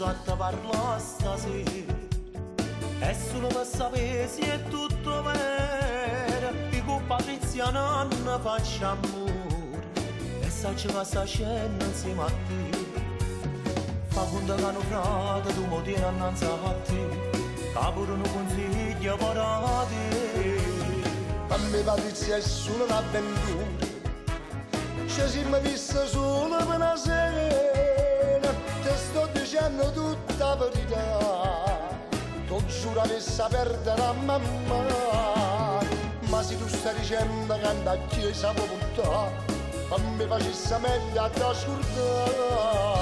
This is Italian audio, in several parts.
messo a te parla stasera e solo per sapere se è tutto vero e con Patrizia non faccio amore e sai che sta scena insieme a te fa conto che hanno frate tu mi tieni annanzi a te che pure un consiglio per te. A me Patrizia è solo un'avventura, ci siamo visti solo per una sera, ti sto dicendo tutta la verità, tu giuro avessi a perdere a mamma, ma se tu stai dicendo che andai a chiesa può buttare, a me facesse meglio a te scordare.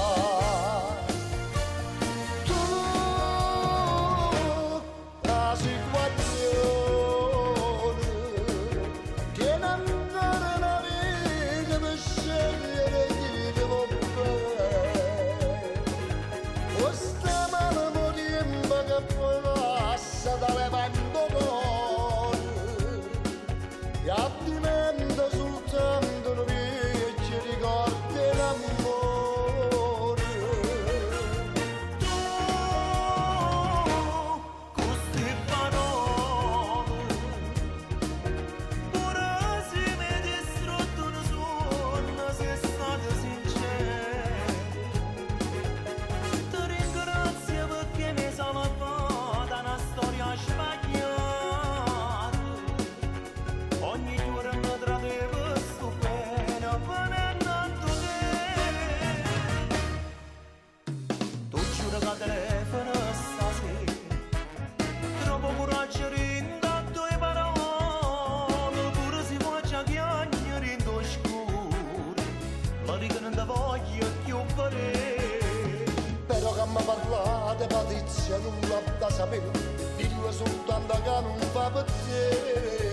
Telefono stasera, troppo coraggio rindatto e parole, pure si faccia chiagnere in tuo scuro, ma dico non ti voglio più fare. Però che mi parlate Patrizia non l'ho da sapere, dillo soltanto che non fa per te.